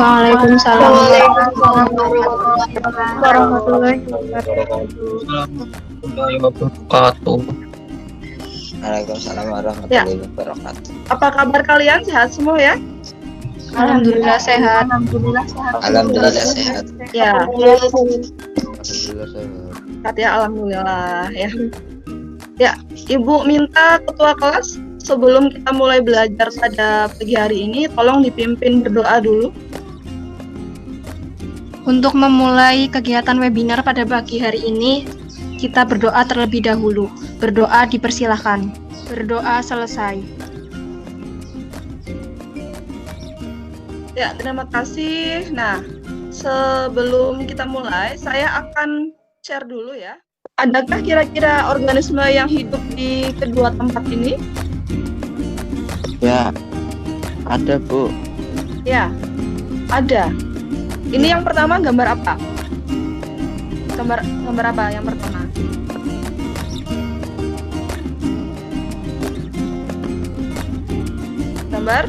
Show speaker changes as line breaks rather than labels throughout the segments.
Waalaikumsalam
Waalaikumsalam warahmatullahi
wabarakatuh.
Warahmatullahi wabarakatuh.
Waalaikumsalam warahmatullahi wabarakatuh.
Apa kabar kalian? Sehat semua ya?
Alhamdulillah sehat.
Alhamdulillah sehat.
Ya,
Alhamdulillah sehat.
sehat ya, alhamdulillah ya. Ya, Ibu minta ketua kelas sebelum kita mulai belajar pada pagi hari ini, tolong dipimpin berdoa dulu.
Untuk memulai kegiatan webinar pada pagi hari ini, kita berdoa terlebih dahulu. Berdoa dipersilahkan. Berdoa selesai.
Ya, terima kasih. Nah, sebelum kita mulai, saya akan share dulu ya. Adakah kira-kira organisme yang hidup di kedua tempat ini?
Ya, ada Bu.
Ya, ada. Ini yang pertama gambar apa? Gambar apa yang pertama? Gambar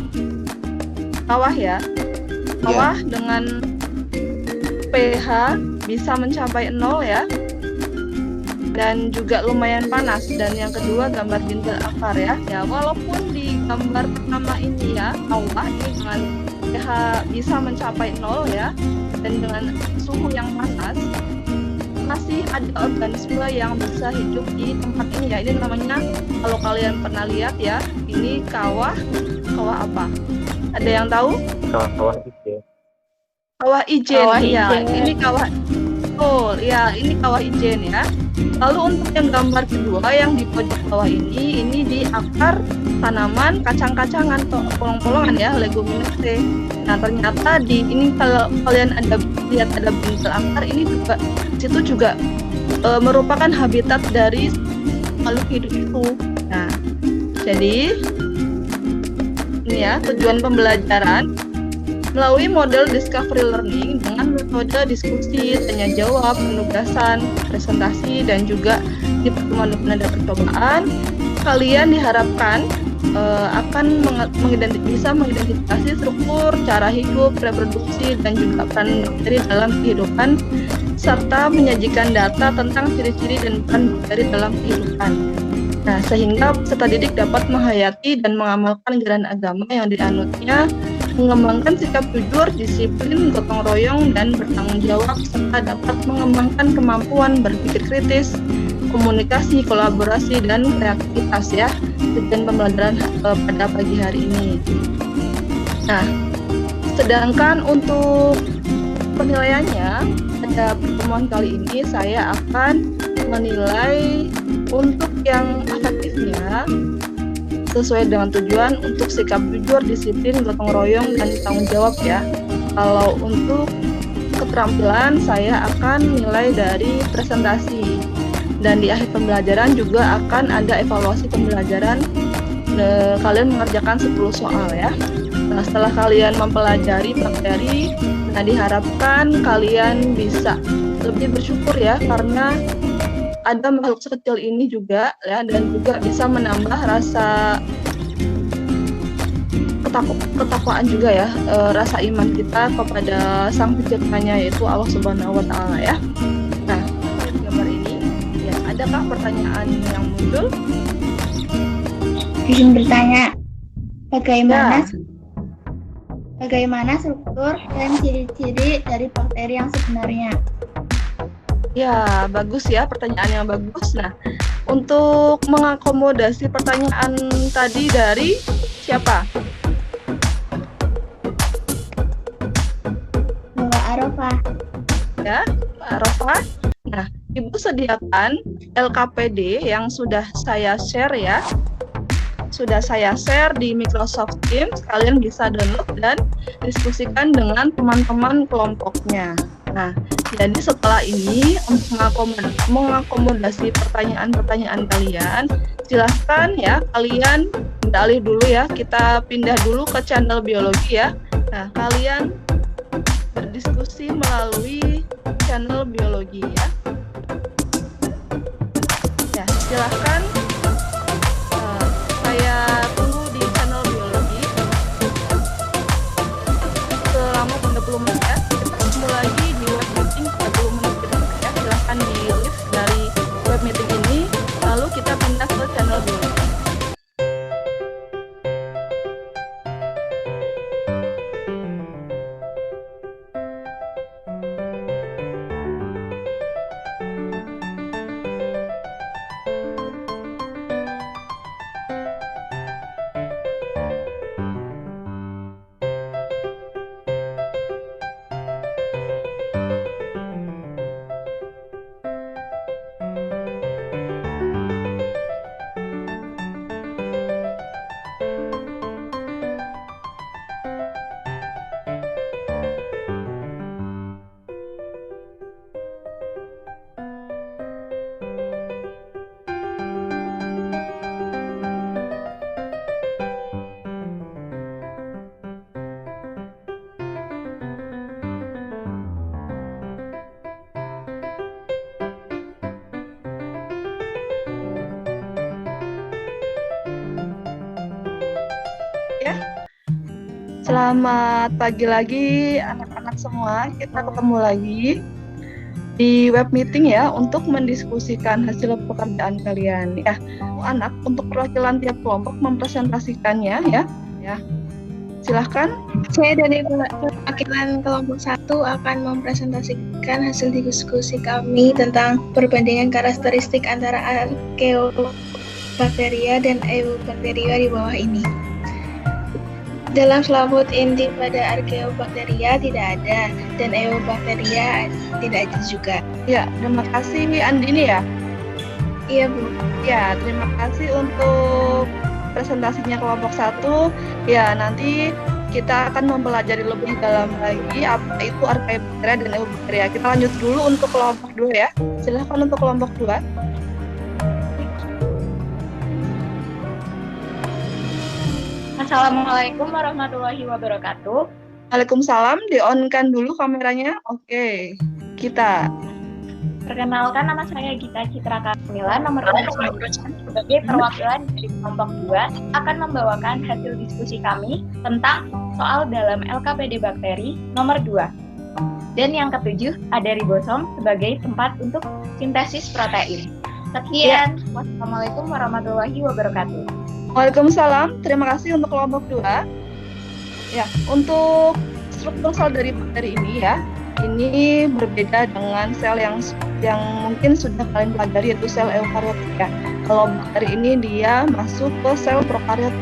kawah ya. Kawah dengan pH bisa mencapai 0 ya. Dan juga lumayan panas. Dan yang kedua gambar dintel akar ya. Ya, walaupun di gambar pertama ini ya, kawah ini dengan pH bisa mencapai 0 ya, dan dengan suhu yang panas, masih ada organisme yang bisa hidup di tempat ini ya. Ini namanya, kalau kalian pernah lihat ya, ini kawah apa? Ada yang tahu?
Kawah ijen.
Kawah ijen.
Kawah
Ya,
ijen.
ini kawah. Oh, ya, ini kawah ijen ya. Lalu untuk yang gambar kedua yang di pojok bawah ini di akar tanaman kacang-kacangan atau polong-polongan ya, Leguminosae. Nah, ternyata di ini kalau kalian lihat ada buntel akar, ini juga situ juga merupakan habitat dari makhluk hidup itu. Nah, jadi ini ya tujuan pembelajaran melalui model discovery learning dengan metode diskusi, tanya jawab, penugasan, presentasi, dan juga di pertemuan dan percobaan, kalian diharapkan akan bisa mengidentifikasi struktur, cara hidup, reproduksi, dan juga peran bakteri dalam kehidupan, serta menyajikan data tentang ciri-ciri dan peran bakteri dalam kehidupan. Nah, sehingga peserta didik dapat menghayati dan mengamalkan ajaran agama yang dianutnya, mengembangkan sikap jujur, disiplin, gotong royong, dan bertanggung jawab, serta dapat mengembangkan kemampuan berpikir kritis, komunikasi, kolaborasi, dan kreativitas ya. Tujuan pembelajaran pada pagi hari ini. Nah, sedangkan untuk penilaiannya pada pertemuan kali ini saya akan menilai untuk yang efektifnya sesuai dengan tujuan untuk sikap jujur, disiplin, gotong royong, dan tanggung jawab ya. Kalau untuk keterampilan saya akan nilai dari presentasi, dan di akhir pembelajaran juga akan ada evaluasi pembelajaran. Kalian mengerjakan 10 soal ya. Nah, setelah kalian mempelajari materi, nah diharapkan kalian bisa lebih bersyukur ya, karena ada makhluk sekecil ini juga ya, dan juga bisa menambah rasa ketakwaan juga ya, rasa iman kita kepada Sang Penciptanya, yaitu Allah Subhanahu wa Ta'ala ya. Nah, di gambar ini ya, adakah pertanyaan yang muncul?
Izin bertanya,
Ya.
bagaimana struktur dan ciri-ciri dari bakteri yang sebenarnya?
Ya, bagus ya, pertanyaan yang bagus. Nah, untuk mengakomodasi pertanyaan tadi dari siapa?
Mbak Arafah.
Ya, Pak Arafah. Nah, Ibu sediakan LKPD yang sudah saya share ya. Sudah saya share di Microsoft Teams. Kalian bisa download dan diskusikan dengan teman-teman kelompoknya. Nah, jadi setelah ini untuk mengakomodasi pertanyaan-pertanyaan kalian, silahkan ya kalian beralih dulu ya. Kita pindah dulu ke channel biologi ya. Nah, kalian berdiskusi melalui channel biologi ya. Ya, silahkan. Saya tunggu di channel biologi selama 30 Selamat pagi lagi anak-anak semua. Kita ketemu lagi di web meeting ya untuk mendiskusikan hasil pekerjaan kalian. Ya, anak untuk perwakilan tiap kelompok mempresentasikannya ya. Ya. Silahkan.
Saya dari perwakilan kelompok 1 akan mempresentasikan hasil diskusi kami tentang perbandingan karakteristik antara Archaeobacteria dan Eubacteria di bawah ini. Dalam selaput inti pada Archaeobacteria tidak ada dan Eubacteria tidak ada juga.
Ya, terima kasih Andini ya.
Iya, Bu.
Ya, terima kasih untuk presentasinya kelompok 1. Ya, nanti kita akan mempelajari lebih dalam lagi apa itu Archaeobacteria dan Eubacteria. Kita lanjut dulu untuk kelompok 2 ya. Silahkan untuk kelompok 2.
Assalamualaikum warahmatullahi wabarakatuh.
Waalaikumsalam, di-on-kan dulu kameranya. Oke, kita.
Perkenalkan, nama saya Gita Citra Kamila, nomor urut 9, sebagai perwakilan dari kelompok 2 akan membawakan hasil diskusi kami tentang soal dalam LKPD bakteri nomor 2. Dan yang ketujuh, ada ribosom sebagai tempat untuk sintesis protein. Sekian, wassalamualaikum warahmatullahi wabarakatuh.
Waalaikumsalam, terima kasih untuk kelompok 2. Ya, untuk struktur sel dari bakteri ini ya, ini berbeda dengan sel yang mungkin sudah kalian pelajari, yaitu sel eukariot ya. Kalau bakteri ini dia masuk ke sel prokariot.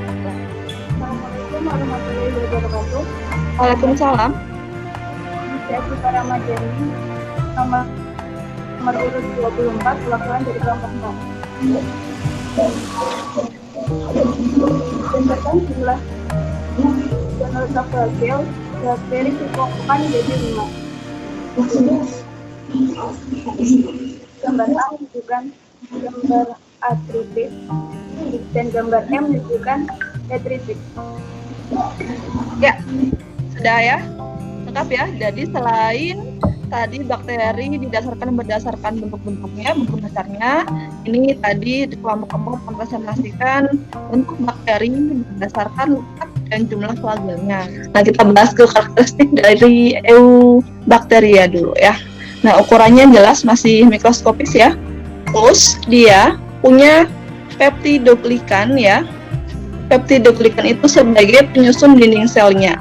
Assalamualaikum warahmatullahi wabarakatuh.
Waalaikumsalam.
Saya Sita Ramadhani, nomor urut 24, perwakilan dari kelompok 4. Berdasarkan jumlah genus bakteri dikelompokkan menjadi 5. Gambar A menunjukkan gambar atripis dan gambar M menunjukkan heteripis.
Ya, sudah ya, lengkap ya. Jadi selain tadi bakteri berdasarkan bentuk-bentuknya, bentuk dasarnya, ini tadi di kelompok-kelompok mempresentasikan bentuk bakteri berdasarkan letak dan jumlah flagelnya. Nah, kita bahas ke karakteristik dari Eubacteria dulu ya. Nah, ukurannya jelas masih mikroskopis ya. Terus dia punya peptidoglikan ya. Peptidoglikan itu sebagai penyusun dinding selnya.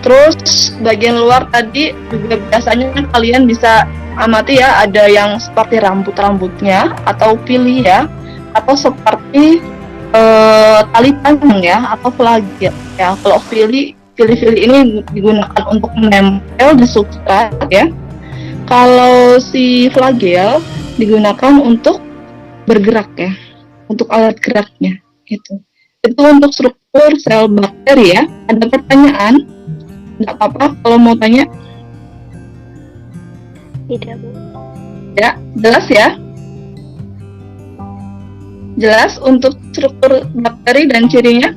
Terus bagian luar tadi juga biasanya kalian bisa amati ya, ada yang seperti rambut-rambutnya atau pili ya, atau seperti tali panjang ya, atau flagel ya. Kalau pili ini digunakan untuk menempel di substrat ya. Kalau si flagel digunakan untuk bergerak ya, untuk alat geraknya gitu. Itu untuk struktur sel bakteri ya. Ada pertanyaan? Nggak apa-apa kalau mau tanya.
Tidak, Bu.
Ya, jelas ya? Jelas untuk struktur bakteri dan cirinya?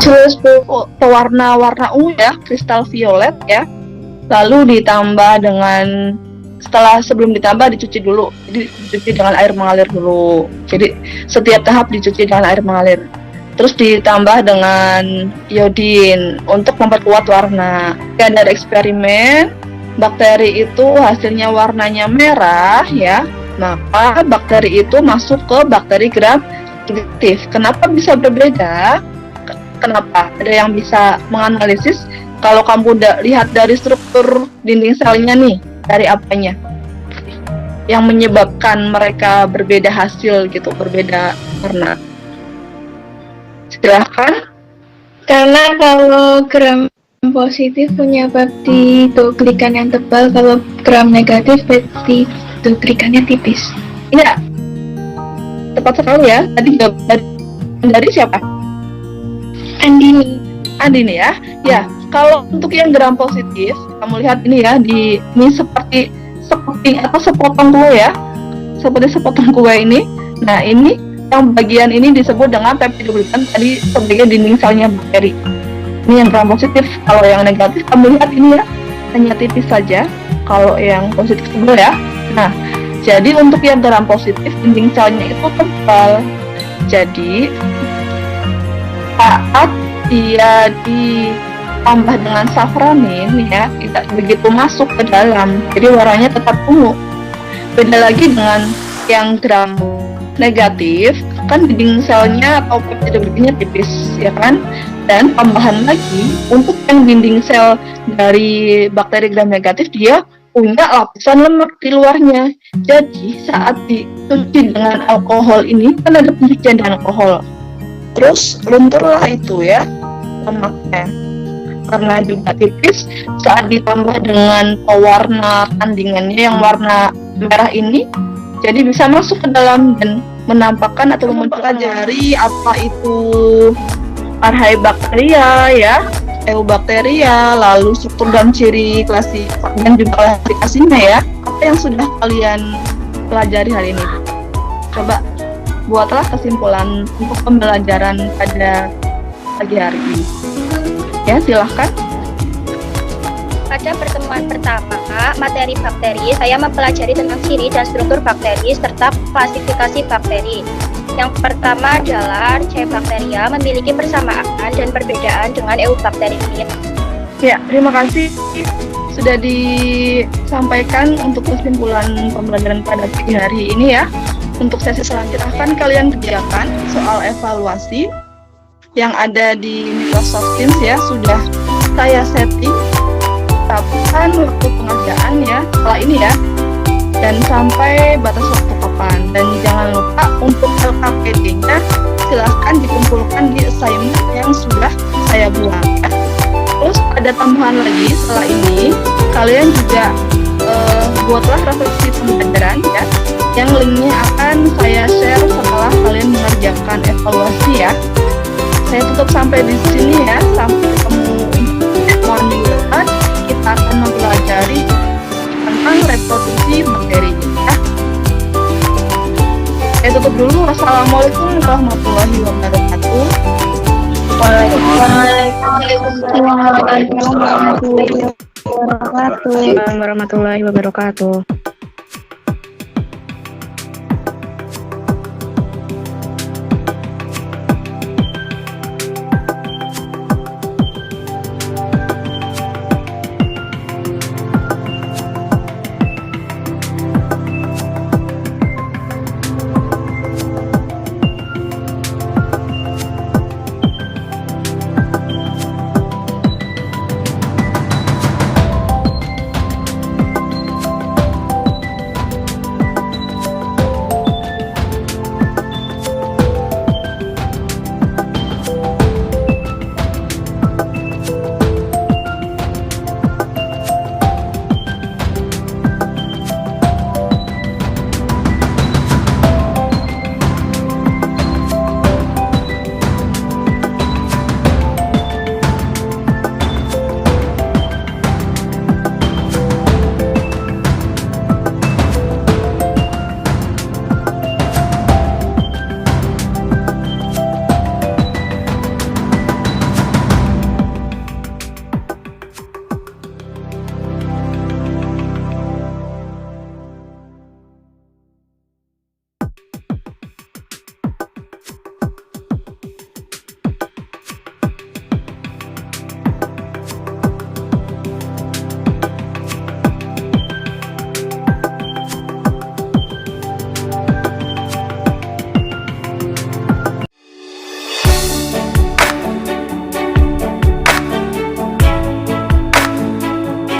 Jelas, Bu. Warna-warna ungu ya, kristal violet ya. Lalu ditambah dengan, sebelum ditambah dicuci dulu. Jadi dicuci dengan air mengalir dulu. Jadi setiap tahap dicuci dengan air mengalir. Terus ditambah dengan iodin untuk memperkuat warna. Dari eksperimen, bakteri itu hasilnya warnanya merah ya, maka bakteri itu masuk ke bakteri gram negatif. Kenapa bisa berbeda? Kenapa? Ada yang bisa menganalisis? Kalau kamu udah lihat dari struktur dinding selnya nih, dari apanya? Yang menyebabkan mereka berbeda hasil gitu, berbeda warna. Silahkan.
Karena kalau gram positif punya peptidoglikan yang tebal, kalau gram negatif peptidoglikannya tipis.
Iya, tepat sekali ya. Tadi dari siapa? Andini ya. Ya, kalau untuk yang gram positif, kamu lihat ini ya, ini seperti sepotong kue ya, seperti sepotong kue ini. Nah, ini yang bagian ini disebut dengan peptidoglikan tadi sebagai dinding selnya bakteri. Ini yang gram positif. Kalau yang negatif kamu lihat ini ya, hanya tipis saja. Kalau yang positif tebal ya. Nah, jadi untuk yang gram positif dinding selnya itu tebal. Jadi saat dia ditambah dengan safranin ya, tidak begitu masuk ke dalam, jadi warnanya tetap ungu. Beda lagi dengan yang gram negatif, kan dinding selnya atau peptidogliknya tipis ya kan, dan tambahan lagi untuk yang dinding sel dari bakteri gram negatif dia punya lapisan lemak di luarnya. Jadi saat dicuci dengan alkohol ini kan ada pencucian dengan alkohol, terus lunturlah itu ya lemaknya. Karena juga tipis, saat ditambah dengan pewarna tandingannya yang warna merah ini, jadi bisa masuk ke dalam dan menampakkan atau mempelajari apa itu Archaebacteria ya, Eubacteria, lalu struktur dan ciri klasik dan juga klasifikasinya ya. Apa yang sudah kalian pelajari hari ini? Coba buatlah kesimpulan untuk pembelajaran pada pagi hari ini. Ya, silahkan.
Pada pertemuan pertama, materi bakteri, saya mempelajari tentang ciri dan struktur bakteri serta klasifikasi bakteri. Yang pertama adalah Archaebacteria memiliki persamaan dan perbedaan dengan Eubacteria.
Ya, terima kasih sudah disampaikan untuk kesimpulan pembelajaran pada pagi hari ini ya. Untuk sesi selanjutnya akan kalian kerjakan soal evaluasi yang ada di Microsoft Teams ya, sudah saya setting. Tetapkan waktu pengerjaan ya setelah ini ya, dan sampai batas waktu kapan. Dan jangan lupa untuk LKPD-nya silahkan dikumpulkan di assignment yang sudah saya buat ya. Terus ada tambahan lagi setelah ini, kalian juga buatlah refleksi pembelajaran ya, yang linknya akan saya share setelah kalian mengerjakan evaluasi ya. Saya tutup sampai di sini ya, sampai ketemu minggu depan. Kita akan mempelajari tentang reproduksi bakteri ya. Saya tutup dulu. Wassalamualaikum warahmatullahi wabarakatuh.
Waalaikumsalam warahmatullahi wabarakatuh.
Warahmatullahi wabarakatuh.